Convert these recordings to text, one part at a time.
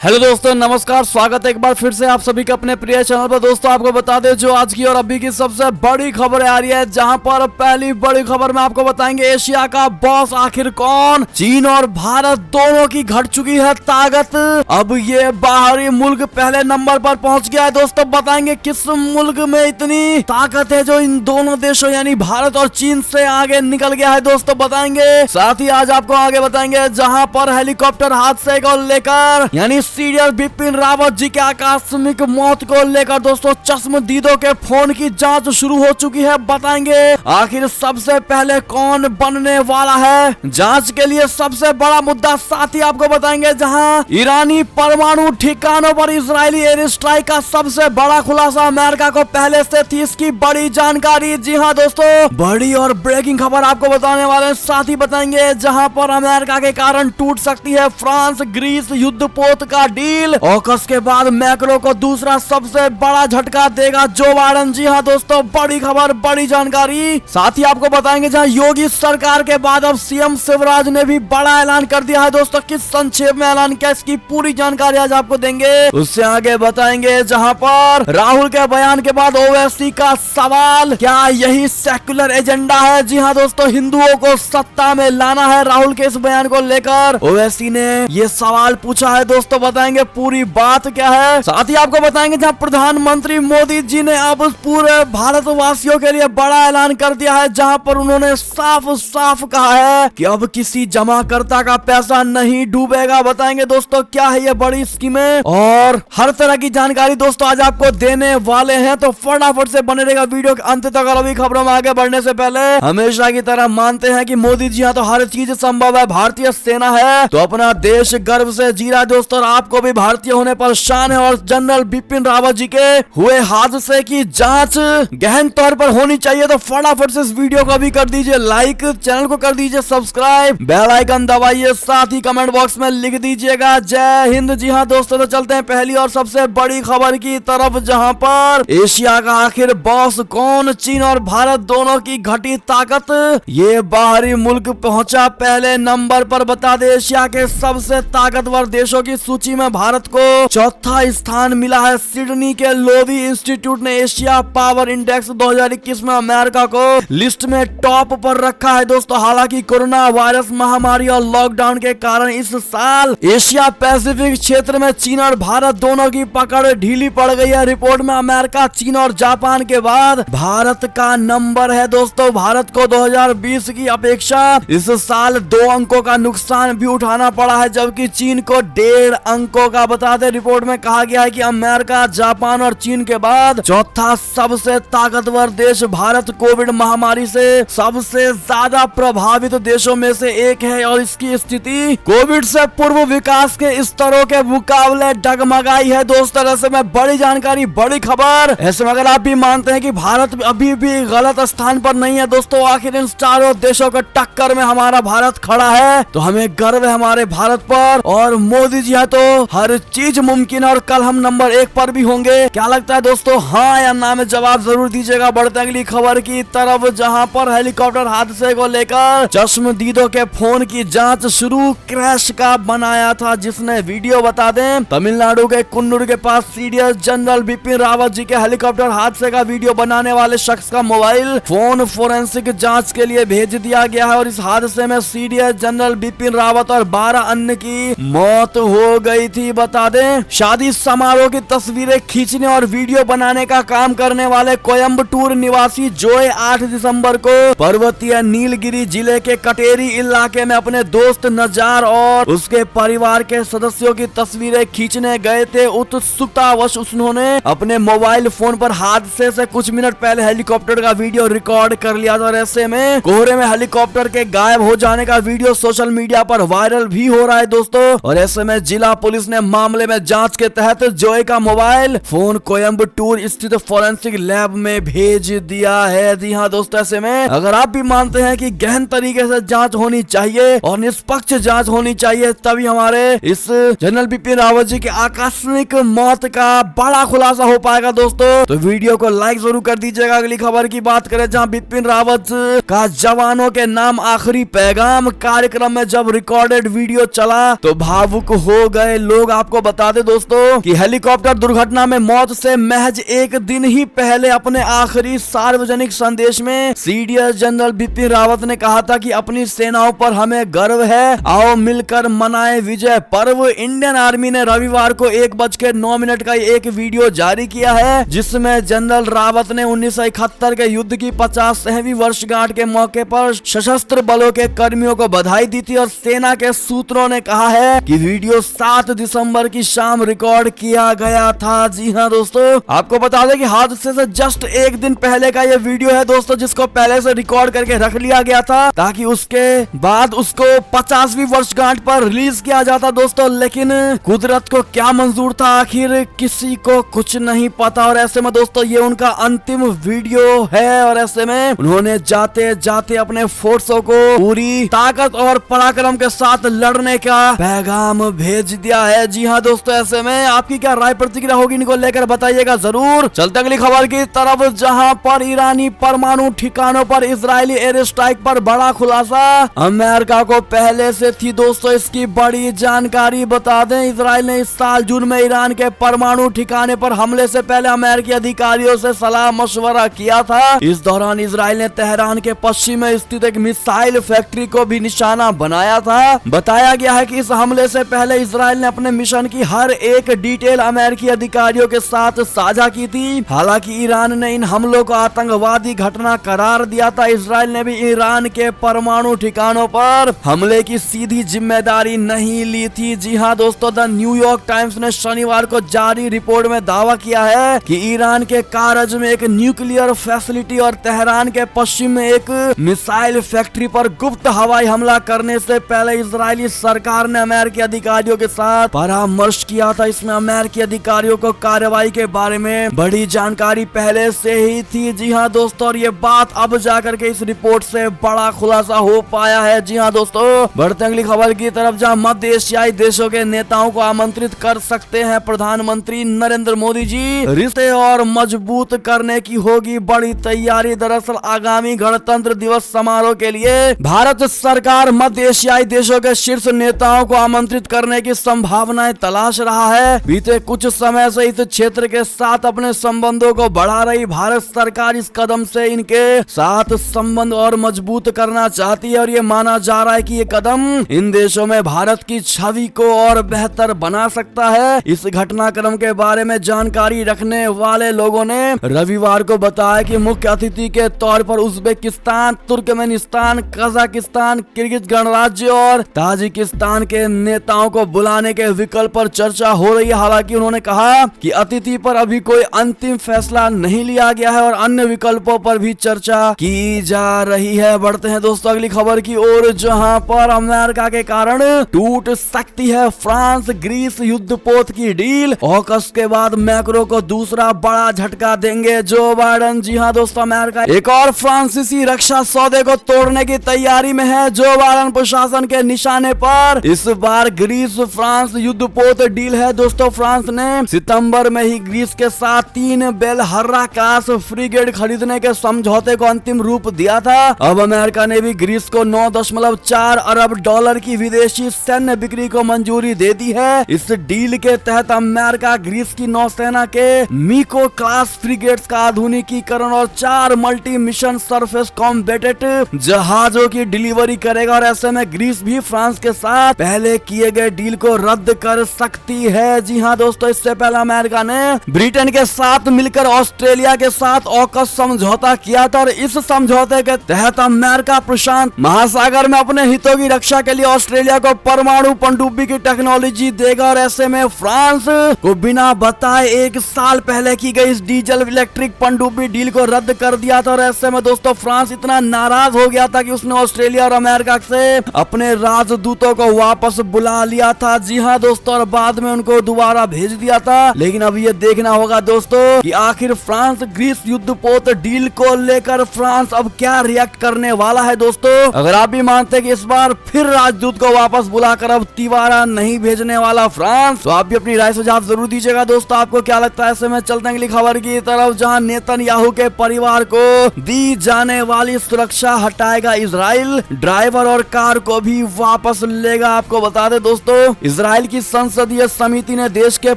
Hello दोस्तों, नमस्कार। स्वागत है एक बार फिर से आप सभी के अपने प्रिय चैनल पर। दोस्तों आपको बता दें जो आज की और अभी की सबसे बड़ी खबर आ रही है, जहां पर पहली बड़ी खबर में आपको बताएंगे एशिया का बॉस आखिर कौन। चीन और भारत दोनों की घट चुकी है ताकत। अब ये बाहरी मुल्क पहले नंबर पर पहुंच गया है। दोस्तों बताएंगे किस मुल्क में इतनी ताकत है जो इन दोनों देशों यानी भारत और चीन से आगे निकल गया है। दोस्तों बताएंगे, साथ ही आज आपको आगे बताएंगे जहाँ पर हेलीकॉप्टर हादसे को लेकर यानी सीनियर बिपिन रावत जी के आकस्मिक मौत को लेकर दोस्तों चश्मदीदों के फोन की जांच शुरू हो चुकी है। बताएंगे आखिर सबसे पहले कौन बनने वाला है। जांच के लिए सबसे बड़ा मुद्दा साथ ही आपको बताएंगे, जहां ईरानी परमाणु ठिकानों पर इजरायली एयर स्ट्राइक का सबसे बड़ा खुलासा अमेरिका को पहले से थी। इसकी बड़ी जानकारी, जी हाँ दोस्तों, बड़ी और ब्रेकिंग खबर आपको बताने वाले हैं। साथ ही बताएंगे जहां पर अमेरिका के कारण टूट सकती है फ्रांस ग्रीस युद्धपोत का डील। ऑकस के बाद मैक्रो को दूसरा सबसे बड़ा झटका देगा जो बाइडेन। जी हाँ दोस्तों, बड़ी खबर बड़ी जानकारी। साथ ही आपको बताएंगे जहां योगी सरकार के बाद अब सीएम शिवराज ने भी बड़ा ऐलान कर दिया है। दोस्तों किस संक्षेप में ऐलान किया, इसकी पूरी जानकारी आज आपको देंगे। उससे आगे बताएंगे जहां पर राहुल के बयान के बाद ओवैसी का सवाल, क्या यही सेक्युलर एजेंडा है। जी हाँ दोस्तों, हिंदुओं को सत्ता में लाना है। राहुल के इस बयान को लेकर ओवैसी ने ये सवाल पूछा है। दोस्तों बताएंगे पूरी बात क्या है। साथ ही आपको बताएंगे जहां प्रधानमंत्री मोदी जी ने अब पूरे भारतवासियों के लिए बड़ा ऐलान कर दिया है, जहां पर उन्होंने साफ साफ कहा है कि अब किसी जमाकर्ता का पैसा नहीं डूबेगा। बताएंगे दोस्तों क्या है ये बड़ी स्कीमें और हर तरह की जानकारी दोस्तों आज आपको देने वाले हैं, तो फटाफट से बने रहेगा वीडियो के अंत तक। और अभी खबरों में आगे बढ़ने से पहले हमेशा की तरह मानते हैं कि मोदी जी यहाँ तो हर चीज संभव है, भारतीय सेना है तो अपना देश गर्व से जी रहा है दोस्तों। आपको भी भारतीय होने पर शान है और जनरल बिपिन रावत जी के हुए हादसे की जांच गहन तौर पर होनी चाहिए। तो फटाफट से इस वीडियो को भी कर दीजिए लाइक, चैनल को कर दीजिए सब्सक्राइब, बेल आइकन दबाइए, साथ ही कमेंट बॉक्स में लिख दीजिएगा जय हिंद। जी हाँ दोस्तों, तो चलते हैं पहली और सबसे बड़ी खबर की तरफ, जहां पर एशिया का आखिर बॉस कौन। चीन और भारत दोनों की घटी ताकत, ये बाहरी मुल्क पहुंचा पहले नंबर पर। बता दें एशिया के सबसे ताकतवर देशों की सूची में भारत को चौथा स्थान मिला है। सिडनी के लोवी इंस्टीट्यूट ने एशिया पावर इंडेक्स 2021 में अमेरिका को लिस्ट में टॉप पर रखा है। दोस्तों हालांकि कोरोना वायरस महामारी और लॉकडाउन के कारण इस साल एशिया पैसिफिक क्षेत्र में चीन और भारत दोनों की पकड़ ढीली पड़ गई है। रिपोर्ट में अमेरिका, चीन और जापान के बाद भारत का नंबर है। दोस्तों भारत को 2020 की अपेक्षा इस साल 2 अंकों का नुकसान भी उठाना पड़ा है, जबकि चीन को 1.5 अंकों का। बता दें रिपोर्ट में कहा गया है कि अमेरिका, जापान और चीन के बाद चौथा सबसे ताकतवर देश भारत कोविड महामारी से सबसे ज्यादा प्रभावित देशों में से एक है और इसकी स्थिति कोविड से पूर्व विकास के स्तरों के मुकाबले डगमगाई है। दोस्तों ऐसे में बड़ी जानकारी बड़ी खबर। ऐसे में अगर आप भी मानते हैं कि भारत अभी भी गलत स्थान पर नहीं है दोस्तों, आखिर इन चारों देशों के टक्कर में हमारा भारत खड़ा है, तो हमें गर्व है हमारे भारत पर। और मोदी जी है तो हर चीज मुमकिन है और कल हम नंबर 1 पर भी होंगे। क्या लगता है दोस्तों, हाँ या ना में जवाब जरूर दीजिएगा। बढ़ते अगली खबर की तरफ, जहां पर हेलीकॉप्टर हादसे को लेकर चश्मदीदों के फोन की जांच शुरू। क्रैश का बनाया था जिसने वीडियो। बता दें तमिलनाडु के कुन्नूर के पास सीडीएस जनरल बिपिन रावत जी के हेलीकॉप्टर हादसे का वीडियो बनाने वाले शख्स का मोबाइल फोन फोरेंसिक जांच के लिए भेज दिया गया है और इस हादसे में सीडीएस जनरल बिपिन रावत और 12 अन्य की मौत हो गई थी। बता दें शादी समारोह की तस्वीरें खींचने और वीडियो बनाने का काम करने वाले कोयम्बटूर निवासी जोय 8 दिसंबर को पर्वतीय नीलगिरी जिले के कटेरी इलाके में अपने दोस्त नजार और उसके परिवार के सदस्यों की तस्वीरें खींचने गए थे। उत्सुकतावश उन्होंने अपने मोबाइल फोन पर हादसे से कुछ मिनट पहले हेलीकॉप्टर का वीडियो रिकॉर्ड कर लिया था और ऐसे में कोहरे में हेलीकॉप्टर के गायब हो जाने का वीडियो सोशल मीडिया पर वायरल भी हो रहा है दोस्तों। और ऐसे में जिला पुलिस ने मामले में जांच के तहत जोय का मोबाइल फोन कोयम्बटूर स्थित फोरेंसिक लैब में भेज दिया है। जी हाँ दोस्तों, ऐसे में अगर आप भी मानते हैं कि गहन तरीके से जांच होनी चाहिए और निष्पक्ष जांच होनी चाहिए, तभी हमारे इस जनरल बिपिन रावत जी की आकस्मिक मौत का बड़ा खुलासा हो पाएगा दोस्तों। तो वीडियो को लाइक जरूर कर दीजिएगा। अगली खबर की बात करें, जहां बिपिन रावत का जवानों के नाम आखिरी पैगाम कार्यक्रम में जब रिकॉर्डेड वीडियो चला तो भावुक हो गए गए लोग। आपको बता दें दोस्तों कि हेलीकॉप्टर दुर्घटना में मौत से महज एक दिन ही पहले अपने आखिरी सार्वजनिक संदेश में सीडीएस जनरल बिपिन रावत ने कहा था कि अपनी सेनाओं पर हमें गर्व है, आओ मिलकर मनाएं विजय पर्व। इंडियन आर्मी ने रविवार को 1:09 का एक वीडियो जारी किया है जिसमें जनरल रावत ने 1971 के युद्ध की 50वीं वर्षगांठ के मौके पर सशस्त्र बलों के कर्मियों को बधाई दी थी और सेना के सूत्रों ने कहा है कि वीडियो 7 दिसंबर की शाम रिकॉर्ड किया गया था। जी हाँ दोस्तों, आपको बता दें कि हादसे से जस्ट एक दिन पहले का ये वीडियो है दोस्तों, जिसको पहले से रिकॉर्ड करके रख लिया गया था ताकि उसके बाद उसको 50वीं वर्षगांठ पर रिलीज किया जाता दोस्तों। लेकिन कुदरत को क्या मंजूर था आखिर किसी को कुछ नहीं पता, और ऐसे में दोस्तों ये उनका अंतिम वीडियो है और ऐसे में उन्होंने जाते जाते अपने फोर्सों को पूरी ताकत और पराक्रम के साथ लड़ने का पैगाम भेज दिया है। जी हाँ दोस्तों, ऐसे में आपकी क्या राय प्रतिक्रिया होगी इनको लेकर बताइएगा जरूर। चलते अगली खबर की तरफ, जहां पर ईरानी परमाणु ठिकानों पर इजरायली एयर स्ट्राइक पर बड़ा खुलासा अमेरिका को पहले से थी दोस्तों। इसकी बड़ी जानकारी बता दें, इजराइल ने इस साल जून में ईरान के परमाणु ठिकाने पर हमले से पहले अमेरिकी अधिकारियों से सलाह मशवरा किया था। इस दौरान इजराइल ने तेहरान के पश्चिम में स्थित एक मिसाइल फैक्ट्री को भी निशाना बनाया था। बताया गया है कि इस हमले से पहले इजराइल ने अपने मिशन की हर एक डिटेल अमेरिकी अधिकारियों के साथ साझा की थी। हालांकि ईरान ने इन हमलों को आतंकवादी घटना करार दिया था। इजराइल ने भी ईरान के परमाणु ठिकानों पर हमले की सीधी जिम्मेदारी नहीं ली थी। जी हाँ दोस्तों, द न्यूयॉर्क टाइम्स ने शनिवार को जारी रिपोर्ट में दावा किया है कि ईरान के कारज में एक न्यूक्लियर फैसिलिटी और तेहरान के पश्चिम में एक मिसाइल फैक्ट्री पर गुप्त हवाई हमला करने से पहले इजरायली सरकार ने अमेरिकी अधिकारियों के साथ परामर्श किया था। इसमें अमेरिकी अधिकारियों को कार्रवाई के बारे में बड़ी जानकारी पहले से ही थी। जी हाँ दोस्तों, और ये बात अब जाकर के इस रिपोर्ट से बड़ा खुलासा हो पाया है। जी हाँ दोस्तों, बढ़ते अगली खबर की तरफ, जहाँ मध्य एशियाई देशों के नेताओं को आमंत्रित कर सकते हैं प्रधानमंत्री नरेंद्र मोदी जी। रिश्ते और मजबूत करने की होगी बड़ी तैयारी। दरअसल आगामी गणतंत्र दिवस समारोह के लिए भारत सरकार मध्य एशियाई देशों के शीर्ष नेताओं को आमंत्रित करने की संभावनाएं तलाश रहा है। बीते कुछ समय से इस क्षेत्र के साथ अपने संबंधों को बढ़ा रही भारत सरकार इस कदम से इनके साथ संबंध और मजबूत करना चाहती है और ये माना जा रहा है कि ये कदम इन देशों में भारत की छवि को और बेहतर बना सकता है। इस घटनाक्रम के बारे में जानकारी रखने वाले लोगों ने रविवार को बताया कि मुख्य अतिथि के तौर पर उज्बेकिस्तान, तुर्कमेनिस्तान, कजाकिस्तान, किर्गिज गणराज्य और ताजिकिस्तान के नेताओं को बुलाने के विकल्प पर चर्चा हो रही है। हालांकि उन्होंने कहा कि अतिथि पर अभी कोई अंतिम फैसला नहीं लिया गया है और अन्य विकल्पों पर भी चर्चा की जा रही है। बढ़ते हैं दोस्तों अगली खबर की ओर, जहां पर अमेरिका के कारण टूट सकती है फ्रांस ग्रीस युद्धपोत की डील। ऑकस के बाद मैक्रो को दूसरा बड़ा झटका देंगे जो बाइडेन। जी हाँ दोस्तों, अमेरिका एक और फ्रांसीसी रक्षा सौदे को तोड़ने की तैयारी में है। जो बाइडेन प्रशासन के निशाने पर इस बार ग्रीस फ्रांस युद्धपोत डील है दोस्तों। फ्रांस ने सितंबर में ही ग्रीस के साथ 3 बेलहर्रा क्लास फ्रिगेट खरीदने के समझौते को अंतिम रूप दिया था। अब अमेरिका ने भी ग्रीस को 9.4 अरब डॉलर की विदेशी सैन्य बिक्री को मंजूरी दे दी है। इस डील के तहत अमेरिका ग्रीस की नौसेना के मीको क्लास फ्रिगेट्स का आधुनिकीकरण और 4 मल्टी मिशन सरफेस कॉम्बैटेट जहाजों की डिलीवरी करेगा और ऐसे में ग्रीस भी फ्रांस के साथ पहले किए गए डील को रद्द कर सकती है। जी हाँ दोस्तों, इससे पहले अमेरिका ने ब्रिटेन के साथ मिलकर ऑस्ट्रेलिया के साथ ऑकस समझौता किया था और इस समझौते के तहत अमेरिका प्रशांत महासागर में अपने हितों की रक्षा के लिए ऑस्ट्रेलिया को परमाणु पनडुब्बी की टेक्नोलॉजी देगा और ऐसे में फ्रांस को बिना बताए 1 साल पहले की गई इस डीजल इलेक्ट्रिक पनडुब्बी डील को रद्द कर दिया था। और ऐसे में दोस्तों फ्रांस इतना नाराज हो गया था कि उसने ऑस्ट्रेलिया और अमेरिका से अपने राजदूतों को वापस बुला लिया था। जी हाँ दोस्तों, और बाद में उनको दोबारा भेज दिया था। लेकिन अब ये देखना होगा दोस्तों कि आखिर फ्रांस ग्रीस युद्धपोत डील को लेकर फ्रांस अब क्या रिएक्ट करने वाला है। दोस्तों अगर आप भी मानते हैं कि इस बार फिर राजदूत को वापस बुलाकर अब तिवारा नहीं भेजने वाला फ्रांस, तो आप भी अपनी राय सुझाव जरूर दीजिएगा। दोस्तों आपको क्या लगता है? ऐसे में चलते हैं अगली खबर की तरफ, जहां नेतन्याहू के परिवार को दी जाने वाली सुरक्षा हटाएगा इजराइल, ड्राइवर और कार को भी वापस लेगा। आपको बता दें दोस्तों, इजराइल की संसदीय समिति ने देश के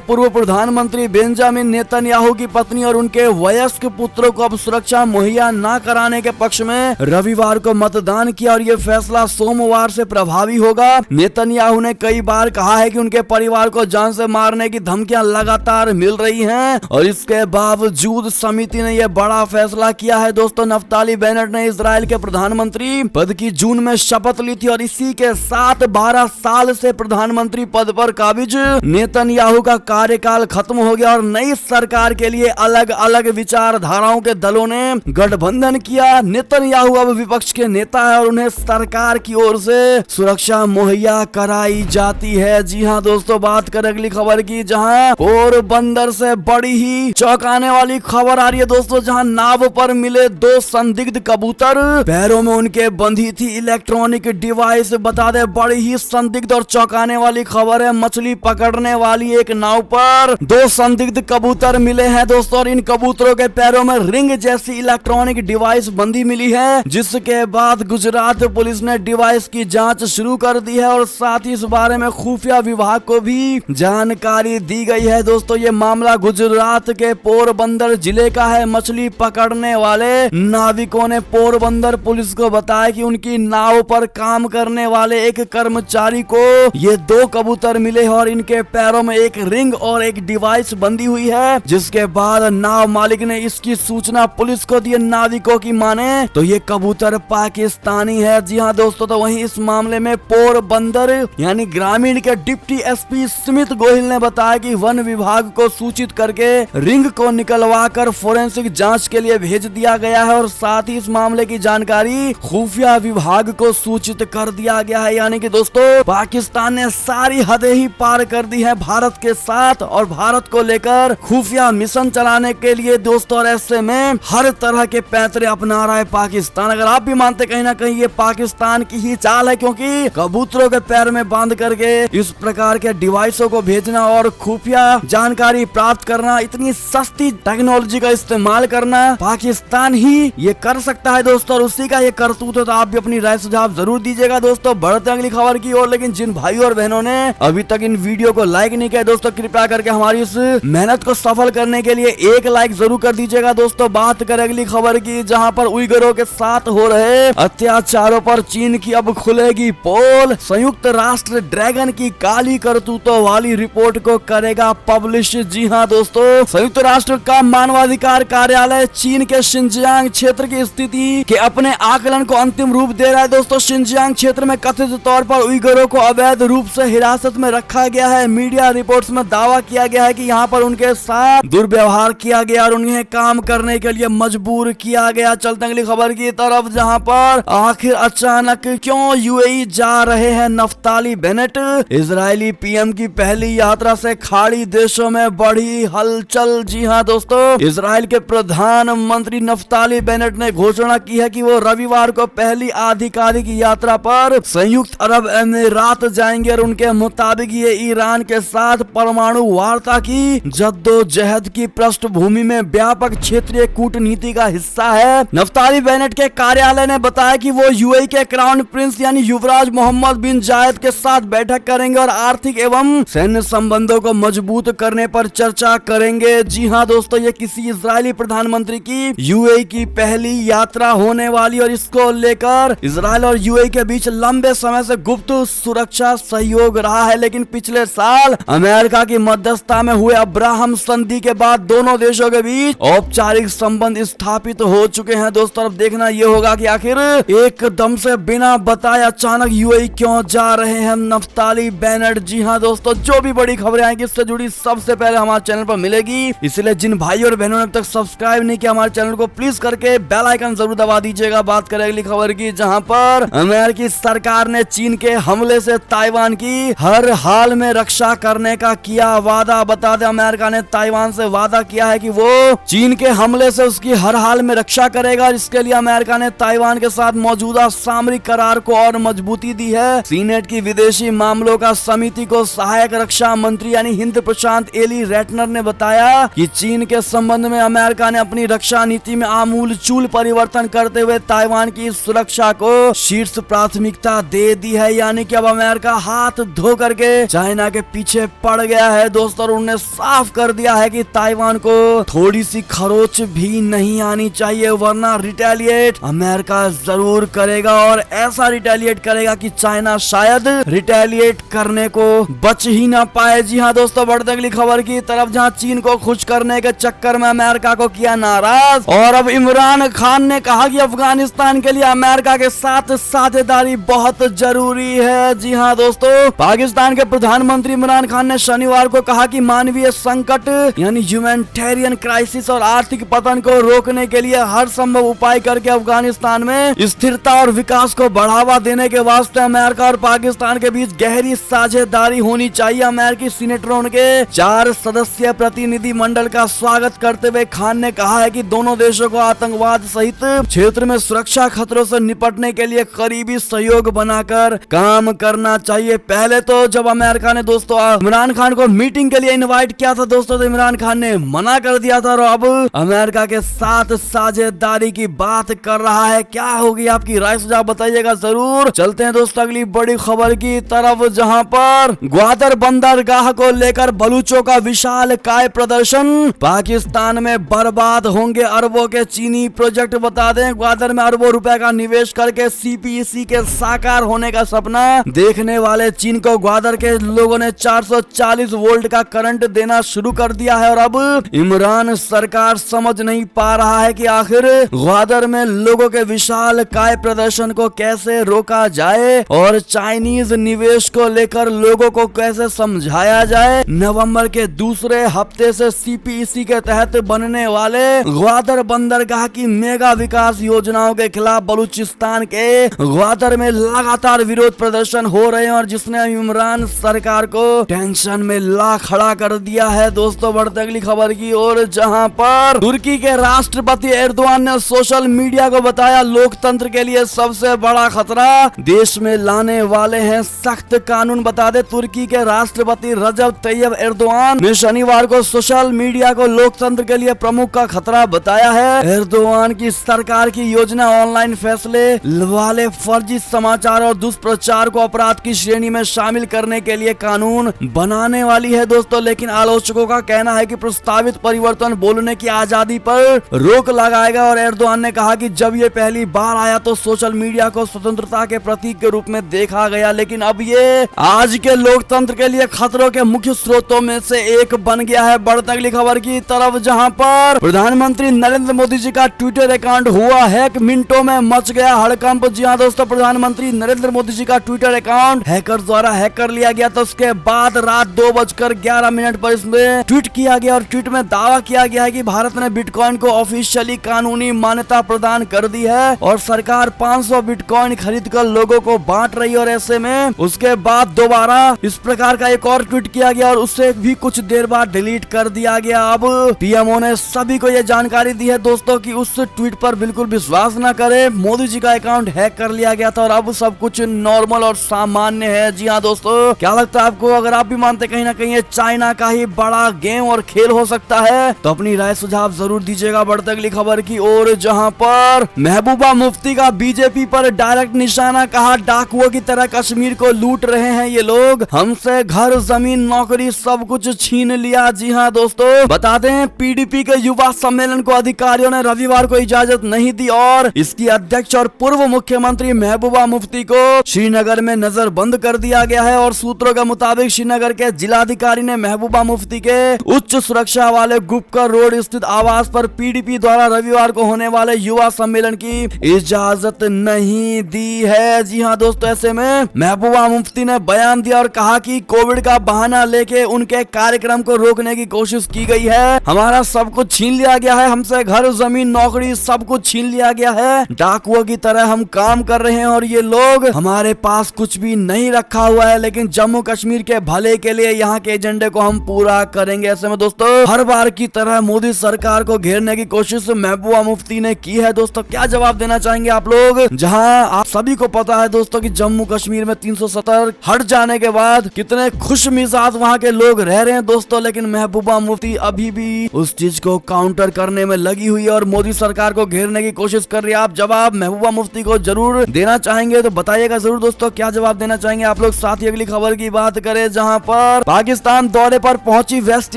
पूर्व प्रधानमंत्री बेंजामिन नेतन्याहू की पत्नी और उनके वयस्क पुत्रों को अब सुरक्षा मुहैया न कराने के पक्ष में रविवार को मतदान किया और ये फैसला सोमवार से प्रभावी होगा। नेतन्याहू ने कई बार कहा है कि उनके परिवार को जान से मारने की धमकियां लगातार मिल रही हैं और इसके बावजूद समिति ने यह बड़ा फैसला किया है। दोस्तों, नफ्ताली बेनेट ने इजराइल के प्रधानमंत्री पद की जून में शपथ ली थी और इसी के साथ 12 साल से प्रधानमंत्री पद पर काबिज नेतन्याहू का कार्यकाल खत्म हो गया और नई सरकार के लिए अलग अलग विचारधाराओं के दलों ने गठबंधन किया। नेतन्याहू अब विपक्ष के नेता है और उन्हें सरकार की ओर से सुरक्षा मुहैया कराई जाती है। जी हां दोस्तों, बात करें अगली खबर की, जहां पोरबंदर से बड़ी ही चौंकाने वाली खबर आ रही है दोस्तों, जहां नाव पर मिले 2 संदिग्ध कबूतर, पैरों में उनके बंधी थी इलेक्ट्रॉनिक डिवाइस। बता दे, बड़ी ही संदिग्ध और चौंकाने वाली खबर है। मछली पकड़ने वाली एक नाव पर 2 संदिग्ध कबूतर मिले हैं दोस्तों और इन कबूतरों के पैरों में रिंग जैसी इलेक्ट्रॉनिक डिवाइस बंधी मिली है, जिसके बाद गुजरात पुलिस ने डिवाइस की जांच शुरू कर दी है और साथ ही इस बारे में खुफिया विभाग को भी जानकारी दी गई है। दोस्तों, ये मामला गुजरात के पोरबंदर जिले का है। मछली पकड़ने वाले नाविकों ने पोरबंदर पुलिस को बताया कि उनकी नाव पर काम करने वाले एक कर्मचारी को ये 2 कबूतर मिले और इनके पैरों में एक रिंग और एक डिवाइस बंधी हुई है, जिसके बाद नाव मालिक ने इसकी सूचना पुलिस को दी। नाविकों की माने तो ये कबूतर पाकिस्तानी है। जी हाँ दोस्तों, तो वहीं इस मामले में पोरबंदर यानी ग्रामीण के डिप्टी एसपी स्मित गोहिल ने बताया कि वन विभाग को सूचित करके रिंग को निकलवा कर फोरेंसिक जांच के लिए भेज दिया गया है और साथ ही इस मामले की जानकारी खुफिया विभाग को सूचित कर दिया गया है। यानी कि दोस्तों, पाकिस्तान ने सारी हदें ही पार कर दी है भारत के साथ और भारत को लेकर खुफिया मिशन चलाने के लिए दोस्तों, और ऐसे में हर तरह के पैंतरे अपना रहा है पाकिस्तान। अगर आप भी मानते कहीं ना कहीं ये पाकिस्तान की ही चाल है, क्योंकि कबूतरों के पैर में बांध करके इस प्रकार के डिवाइसों को भेजना और खुफिया जानकारी प्राप्त करना, इतनी सस्ती टेक्नोलॉजी का इस्तेमाल करना पाकिस्तान ही ये कर सकता है दोस्तों, और उसी का ये करतूत है। तो आप भी अपनी राय सुझाव जरूर दीजिएगा दोस्तों। बढ़ते अगली खबर की ओर, लेकिन जिन भाइयों और बहनों ने अभी तक इन वीडियो को लाइक नहीं किया दोस्तों, कृपया करके हमारी इस मेहनत को सफल करने के लिए एक लाइक जरूर कर दीजिएगा दोस्तों। बात करें अगली खबर की, जहां पर उइगरों के साथ हो रहे अत्याचारों पर चीन की अब खुलेगी पोल। संयुक्त राष्ट्र ड्रैगन की काली करतूतों वाली रिपोर्ट को करेगा पब्लिश। जी हां दोस्तों, संयुक्त राष्ट्र का मानवाधिकार कार्यालय चीन के शिनजियांग क्षेत्र की स्थिति के अपने आकलन को अंतिम रूप दे रहा है दोस्तों। शिनजियांग क्षेत्र में कथित तौर पर उइगरों को अवैध रूप से हिरासत में रखा गया है। मीडिया रिपोर्ट्स में दावा किया गया है कि यहाँ पर उनके साथ दुर्व्यवहार किया गया और उन्हें काम करने के लिए मजबूर किया गया। चलते अगली खबर की तरफ, जहां पर आखिर अचानक क्यों यूएई जा रहे हैं नफ्ताली बेनेट। इजरायली पीएम की पहली यात्रा से खाड़ी देशों में बढ़ी हलचल। जी हां दोस्तों, इजराइल के प्रधानमंत्री नफ्ताली बेनेट ने घोषणा की है कि वो रविवार को पहली आधिकारिक यात्रा पर संयुक्त अरब अमीरात जाएंगे और उनके मुताबिक ये ईरान के साथ परमाणु वार्ता की जद्दोजहद की पृष्ठभूमि में व्यापक क्षेत्रीय कूटनीति का हिस्सा है। नफ्ताली बेनेट के कार्यालय ने बताया कि वो यूएई के क्राउन प्रिंस यानी युवराज मोहम्मद बिन जायद के साथ बैठक करेंगे और आर्थिक एवं सैन्य संबंधों को मजबूत करने पर चर्चा करेंगे। जी हां दोस्तों, ये किसी इजरायली प्रधानमंत्री की यूएई की पहली यात्रा होने वाली और इसको लेकर इजरायल और यूएई के बीच लंबे समय से गुप्त सुरक्षा सहयोग रहा है। लेकिन पिछले साल अमेरिका की मध्यस्थता में हुए अब्राहम संधि के बाद दोनों देशों के बीच औपचारिक संबंध स्थापित हो चुके हैं दोस्तों। अब देखना यह होगा कि आखिर एकदम से बिना बताए अचानक यूएई क्यों जा रहे हैं नफ्ताली बेनेट। जी हां दोस्तों, जो भी बड़ी खबरें आएंगी इससे जुड़ी सबसे पहले हमारे चैनल पर मिलेगी, इसलिए जिन भाइयों और बहनों ने अब तक सब्सक्राइब नहीं किया हमारे चैनल को प्लीज करके बेल आइकन जरूर दबा दीजिएगा। बात करें अगली खबर की, जहां पर अमेरिकी सरकार ने चीन के हमले से ताइवान की हर हाल में रक्षा करने का किया वादा। बता दें, अमेरिका ने ताइवान से वादा किया है कि वो चीन के हमले से उसकी हर हाल में रक्षा करेगा। इसके लिए अमेरिका ने ताइवान के साथ मौजूदा सामरिक करार को और मजबूती दी है। सीनेट की विदेशी मामलों का समिति को सहायक रक्षा मंत्री यानी हिंद प्रशांत एली रेटनर ने बताया कि चीन के संबंध में अमेरिका ने अपनी रक्षा नीति में आमूलचूल परिवर्तन करते हुए ताइवान की सुरक्षा को शीर्ष प्राथमिकता दे दी है। यानी कि अब अमेरिका हाथ धो होकर के चाइना के पीछे पड़ गया है दोस्तों, और उन्होंने साफ कर दिया है कि ताइवान को थोड़ी सी खरोच भी नहीं आनी चाहिए, वरना रिटेलिएट अमेरिका जरूर करेगा, और ऐसा रिटेलिएट करेगा कि चाइना शायद रिटेलिएट करने को बच ही ना पाए। जी हाँ दोस्तों, बढ़ते अगली खबर की तरफ, जहां चीन को खुश करने के चक्कर में अमेरिका को किया नाराज, और अब इमरान खान ने कहा कि अफगानिस्तान के लिए अमेरिका के साथ साझेदारी बहुत जरूरी है। जी हाँ दोस्तों, पाकिस्तान के प्रधानमंत्री इमरान खान ने शनिवार को कहा कि मानवीय संकट यानी ह्यूमैनिटेरियन क्राइसिस और आर्थिक पतन को रोकने के लिए हर संभव उपाय करके अफगानिस्तान में स्थिरता और विकास को बढ़ावा देने के वास्ते अमेरिका और पाकिस्तान के बीच गहरी साझेदारी होनी चाहिए। अमेरिकी सीनेटरों के 4 सदस्यीय प्रतिनिधि मंडल का स्वागत करते हुए खान ने कहा है कि दोनों देशों को आतंकवाद सहित क्षेत्र में सुरक्षा खतरों से निपटने के लिए करीबी सहयोग बनाकर काम करना चाहिए। पहले तो जब अमेरिका ने दोस्तों इमरान खान को मीटिंग के लिए इनवाइट किया था दोस्तों, तो इमरान खान ने मना कर दिया था, और अब अमेरिका के साथ साझेदारी की बात कर रहा है। क्या होगी आपकी राय, सुझाव बताइएगा जरूर। चलते हैं दोस्तों अगली बड़ी खबर की तरफ, जहां पर ग्वादर बंदरगाह को लेकर बलूचों का विशाल काय प्रदर्शन, पाकिस्तान में बर्बाद होंगे अरबों के चीनी प्रोजेक्ट। बता दें, ग्वादर में अरबों रुपए का निवेश करके सीपीईसी के साकार होने का सपना देखने वाले चीन को ग्वादर के लोगों ने 440 वोल्ट का करंट देना शुरू कर दिया है, और अब इमरान सरकार समझ नहीं पा रहा है कि आखिर ग्वादर में लोगों के विशाल काय प्रदर्शन को कैसे रोका जाए और चाइनीज निवेश को लेकर लोगों को कैसे समझाया जाए। नवंबर के दूसरे हफ्ते से सीपीईसी के तहत बनने वाले ग्वादर बंदरगाह की मेगा विकास योजनाओं के खिलाफ बलूचिस्तान के ग्वादर में लगातार विरोध प्रदर्शन हो रहे हैं, और जिसने इमरान सरकार को टेंशन में ला खड़ा कर दिया है। दोस्तों बढ़ते अगली खबर की ओर, जहां पर तुर्की के राष्ट्रपति एर्दोआन ने सोशल मीडिया को बताया लोकतंत्र के लिए सबसे बड़ा खतरा देश में लाने वाले हैं सख्त कानून। बता दे, तुर्की के राष्ट्रपति रजब तैयब एर्दोआन ने शनिवार को सोशल मीडिया को लोकतंत्र के लिए प्रमुख का खतरा बताया है। एर्दोआन की सरकार की योजना ऑनलाइन फैसले वाले फर्जी समाचार और दुष्प्रचार को अपराध की श्रेणी में शामिल करने के लिए कानून बनाने वाली है दोस्तों, लेकिन आलोचकों का कहना है कि प्रस्तावित परिवर्तन बोलने की आजादी पर रोक लगाएगा। और एर्दोआन ने कहा कि जब ये पहली बार आया तो सोशल मीडिया को स्वतंत्रता के प्रतीक के रूप में देखा गया, लेकिन अब ये आज के लोकतंत्र के लिए खतरों के मुख्य स्रोतों में से एक बन गया है। बढ़ते अगली खबर की तरफ, जहां पर प्रधानमंत्री नरेंद्र मोदी जी का ट्विटर अकाउंट हुआ हैक, मिनटों में मच गया हड़कंप। जी हाँ दोस्तों, प्रधानमंत्री नरेंद्र मोदी जी का ट्विटर अकाउंट हैकर द्वारा हैक कर लिया गया, तो उसके बाद रात 2:11 पर इसमें ट्वीट किया गया, और ट्वीट में दावा किया गया है कि भारत ने बिटकॉइन को ऑफिशियली कानूनी मान्यता प्रदान कर दी है, और सरकार 500 बिटकॉइन खरीद कर लोगों को बांट रही है। और ऐसे में उसके बाद दोबारा इस प्रकार का एक और ट्वीट किया गया, और उससे भी कुछ देर बाद डिलीट कर दिया गया। अब पीएमओ ने सभी को यह जानकारी दी है दोस्तों कि उस ट्वीट पर बिल्कुल विश्वास न करे, मोदी जी का अकाउंट हैक कर लिया गया था, और अब सब कुछ नॉर्मल और सामान्य है। जी हाँ दोस्तों, क्या लगता है आपको? अगर आप भी मानते कहीं ना कहीं ये चाइना का ही बड़ा गेम और खेल हो सकता है, तो अपनी राय सुझाव जरूर दीजिएगा। बढ़ते अगली खबर की ओर, जहां पर महबूबा मुफ्ती का बीजेपी पर डायरेक्ट निशाना, कहा डाकुओं की तरह कश्मीर को लूट रहे हैं ये लोग, हमसे घर जमीन नौकरी सब कुछ छीन लिया। जी हाँ दोस्तों, बता दें पीडीपी के युवा सम्मेलन को अधिकारियों ने रविवार को इजाजत नहीं दी, और इसकी अध्यक्ष और पूर्व मुख्यमंत्री महबूबा मुफ्ती को श्रीनगर में नजरबंद कर दिया गया है। और सूत्रों के मुताबिक श्रीनगर के जिलाधिकारी ने महबूबा मुफ्ती के उच्च सुरक्षा वाले गुप्कर रोड स्थित आवास पर पीडीपी द्वारा रविवार को होने वाले युवा सम्मेलन की इजाजत नहीं दी है। जी हाँ दोस्तों, ऐसे में महबूबा मुफ्ती ने बयान दिया और कहा कि कोविड का बहाना लेके उनके कार्यक्रम को रोकने की कोशिश की गई है, हमारा सब कुछ छीन लिया गया है, हमसे घर जमीन नौकरी सब कुछ छीन लिया गया है, डाकुओं की तरह हम काम कर रहे हैं, और ये लोग हमारे पास कुछ भी नहीं रखा हुआ है, लेकिन जम्मू कश्मीर के भले के लिए यहाँ के एजेंडे को हम पूरा करेंगे। ऐसे में दोस्तों, हर बार की तरह मोदी सरकार को घेरने की कोशिश महबूबा मुफ्ती ने की है। दोस्तों, क्या जवाब देना चाहेंगे आप लोग? जहां आप सभी को पता है दोस्तों कि जम्मू कश्मीर में 370 हट जाने के बाद कितने खुश मिजाज वहां के लोग रह रहे हैं दोस्तों, लेकिन महबूबा मुफ्ती अभी भी उस चीज को काउंटर करने में लगी हुई है और मोदी सरकार को घेरने की कोशिश कर रही है। आप जवाब महबूबा मुफ्ती को जरूर देना चाहेंगे तो बताइएगा जरूर दोस्तों, क्या जवाब देना चाहेंगे आप लोग। साथ साथ ही अगली खबर की बात करें जहां पर पाकिस्तान दौरे पर पहुंची वेस्ट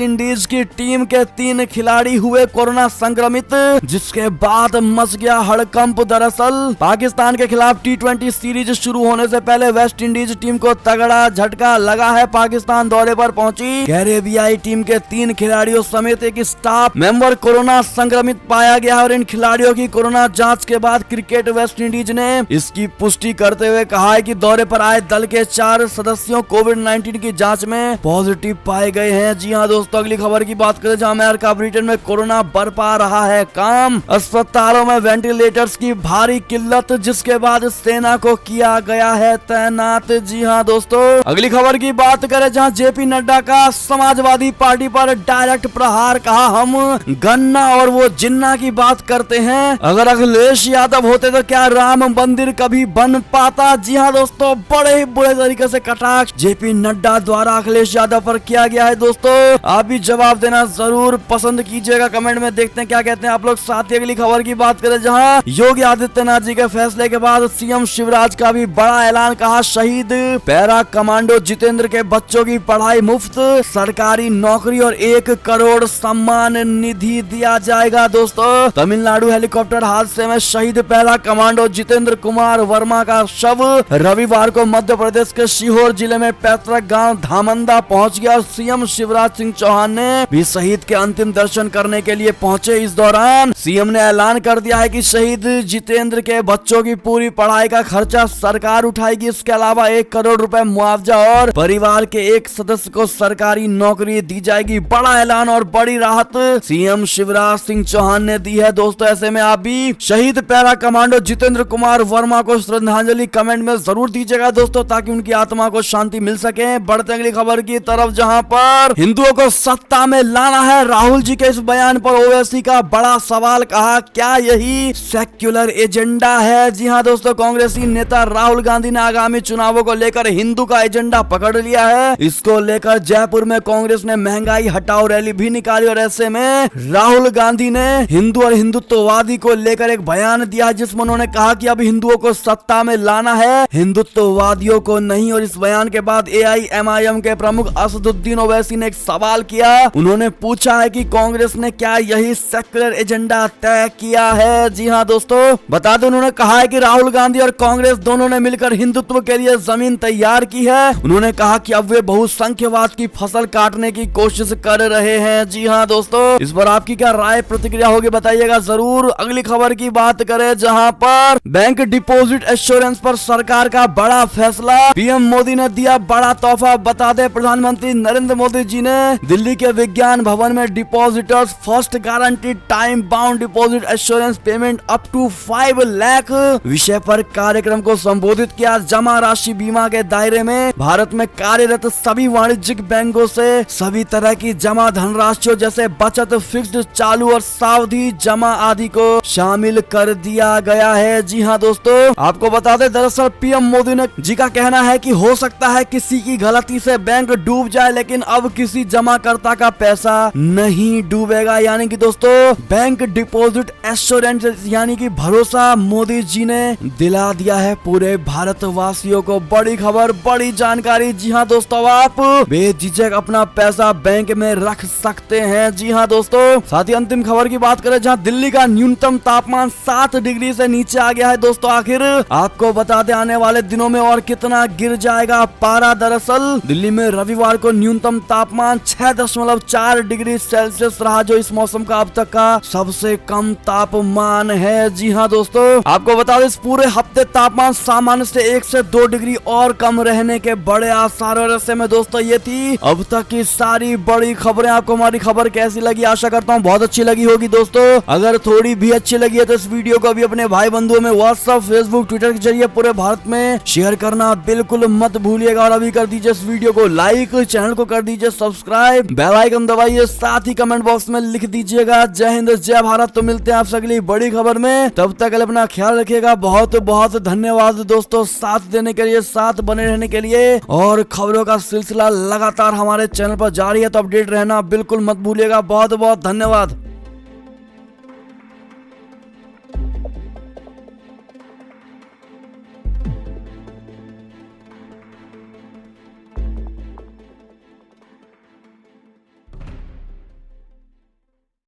इंडीज की टीम के 3 खिलाड़ी हुए कोरोना संक्रमित, जिसके बाद मच गया हड़कंप। दरअसल पाकिस्तान के खिलाफ T20 सीरीज शुरू होने से पहले वेस्ट इंडीज टीम को तगड़ा झटका लगा है। पाकिस्तान दौरे पर पहुंची कैरेबियाई टीम के 3 खिलाड़ियों समेत एक स्टाफ मेंबर कोरोना संक्रमित पाया गया और इन खिलाड़ियों की कोरोना जांच के बाद क्रिकेट वेस्ट इंडीज ने इसकी पुष्टि करते हुए कहा है कि दौरे पर आए दल के 4 सदस्यों कोविड-19 की जांच में पॉजिटिव पाए गए हैं। जी हां दोस्तों, अगली खबर की बात करें जहां अमेरिका ब्रिटेन में कोरोना बढ़ पा रहा है काम। अस्पतालों में वेंटिलेटर्स की भारी किल्लत, जिसके बाद सेना को किया गया है तैनात। जी हां दोस्तों, अगली खबर की बात करें जहां जेपी नड्डा का समाजवादी पार्टी पर डायरेक्ट प्रहार, कहा हम गन्ना और वो जिन्ना की बात करते हैं, अगर अखिलेश यादव होते तो क्या राम मंदिर कभी बन पाता। जी हाँ दोस्तों, बड़े ही बुरे तरीके से कटाक्ष जेपी नड्डा द्वारा अखिलेश यादव पर किया गया है। दोस्तों आप भी जवाब देना जरूर पसंद कीजिएगा, कमेंट में देखते हैं क्या कहते हैं आप लोग। साथ ही अगली खबर की बात करें जहां योगी आदित्यनाथ जी के फैसले के बाद सीएम शिवराज का भी बड़ा ऐलान, कहा शहीद पैरा कमांडो जितेंद्र के बच्चों की पढ़ाई मुफ्त, सरकारी नौकरी और 1 करोड़ सम्मान निधि दिया जाएगा। दोस्तों तमिलनाडु हेलीकॉप्टर हादसे में शहीद पैरा कमांडो जितेंद्र कुमार वर्मा का शव रविवार को मध्य प्रदेश के सीहोर जिले में पैतृक गांव धामंदा पहुंच गया। सीएम शिवराज सिंह चौहान ने भी शहीद के अंतिम दर्शन करने के लिए पहुंचे। इस दौरान सीएम ने ऐलान कर दिया है कि शहीद जितेंद्र के बच्चों की पूरी पढ़ाई का खर्चा सरकार उठाएगी। इसके अलावा 1 करोड़ रुपए मुआवजा और परिवार के एक सदस्य को सरकारी नौकरी दी जाएगी। बड़ा ऐलान और बड़ी राहत सीएम शिवराज सिंह चौहान ने दी है। दोस्तों ऐसे में आप भी शहीद पैरा कमांडो जितेंद्र कुमार वर्मा को श्रद्धांजलि कमेंट में जरूर दीजिएगा दोस्तों, ताकि उनकी आत्मा को शांति मिल सके। बढ़ते अगली खबर की तरफ जहां पर हिंदुओं को सत्ता में लाना है, राहुल जी के इस बयान पर ओवैसी का बड़ा सवाल, कहा क्या यही सेक्युलर एजेंडा है। जी हां दोस्तों, कांग्रेसी नेता राहुल गांधी ने आगामी चुनावों को लेकर हिंदू का एजेंडा पकड़ लिया है। इसको लेकर जयपुर में कांग्रेस ने महंगाई हटाओ रैली भी निकाली और ऐसे में राहुल गांधी ने हिंदू और हिंदुत्ववादी को लेकर एक बयान दिया, जिसमें उन्होंने कहा कि अब हिंदुओं को सत्ता में लाना है, हिंदुत्ववादियों को नहीं। और इस बयान के बाद AIMIM के प्रमुख असदुद्दीन ओवैसी ने एक सवाल किया। उन्होंने पूछा है कि कांग्रेस ने क्या यही सेक्युलर एजेंडा तय किया है। जी हाँ दोस्तों, बता दें उन्होंने कहा है कि राहुल गांधी और कांग्रेस दोनों ने मिलकर हिंदुत्व के लिए जमीन तैयार की है। उन्होंने कहा कि अब वे बहुसंख्यवाद की फसल काटने की कोशिश कर रहे हैं। जी हाँ दोस्तों, इस पर आपकी क्या राय प्रतिक्रिया होगी बताइएगा जरूर। अगली खबर की बात करें जहां पर बैंक डिपॉजिट एश्योरेंस पर सरकार का बड़ा फैसला, पीएम मोदी ने दिया बड़ा तोहफा। बता दें प्रधानमंत्री नरेंद्र मोदी जी ने दिल्ली के विज्ञान भवन में depositors first guaranteed time bound deposit assurance payment up to 5 lakh विषय पर कार्यक्रम को संबोधित किया। जमा राशि बीमा के दायरे में भारत में कार्यरत सभी वाणिज्यिक बैंकों से सभी तरह की जमा धनराशियों जैसे बचत, फिक्स्ड, चालू और सावधि जमा आदि को शामिल कर दिया गया है। जी हाँ दोस्तों, आपको बता दें दरअसल पीएम मोदी ने जी का कहना है कि हो सकता है किसी की गलती से बैंक डूब जाए, लेकिन अब किसी जमाकर्ता का पैसा नहीं डूबेगा। यानी कि दोस्तों बैंक डिपॉजिट एश्योरेंस यानी कि भरोसा मोदी जी ने दिला दिया है पूरे भारतवासियों को। बड़ी खबर, बड़ी जानकारी। जी हाँ दोस्तों, आप बेझिझक अपना पैसा बैंक में रख सकते हैं। जी हाँ दोस्तों, साथ ही अंतिम खबर की बात करें जहां दिल्ली का न्यूनतम तापमान 7 डिग्री से नीचे आ गया है। दोस्तों आखिर आपको बता दें आने वाले दिनों में और कितना गिर जाएगा पारा। दरअसल दिल्ली में रविवार को न्यूनतम तापमान 6.4 डिग्री सेल्सियस रहा, जो इस मौसम का अब तक का सबसे कम तापमान है। जी हाँ दोस्तों, आपको बता दें इस पूरे हफ्ते तापमान सामान्य से 1 से 2 डिग्री और कम रहने के बड़े आसार। और ऐसे में दोस्तों ये थी अब तक की सारी बड़ी खबरें। आपको हमारी खबर कैसी लगी? आशा करता हूँ बहुत अच्छी लगी होगी। दोस्तों अगर थोड़ी भी अच्छी लगी है तो इस वीडियो को भी अपने भाई बंधुओं में व्हाट्सएप, फेसबुक, ट्विटर के जरिए पूरे भारत में शेयर करना बिल्कुल मत भूलिएगा। और अभी कर दीजिए इस वीडियो को लाइक, चैनल को कर दीजिए सब्सक्राइब, बेल आइकन दबाइए, साथ ही कमेंट बॉक्स में लिख दीजिएगा जय हिंद जय भारत। तो मिलते हैं आपसे अगली बड़ी खबर में, तब तक अपना ख्याल रखिएगा। बहुत बहुत धन्यवाद दोस्तों साथ देने के लिए, साथ बने रहने के लिए। और खबरों का सिलसिला लगातार हमारे चैनल पर जारी है, तो अपडेट रहना बिल्कुल मत भूलिएगा। बहुत बहुत धन्यवाद।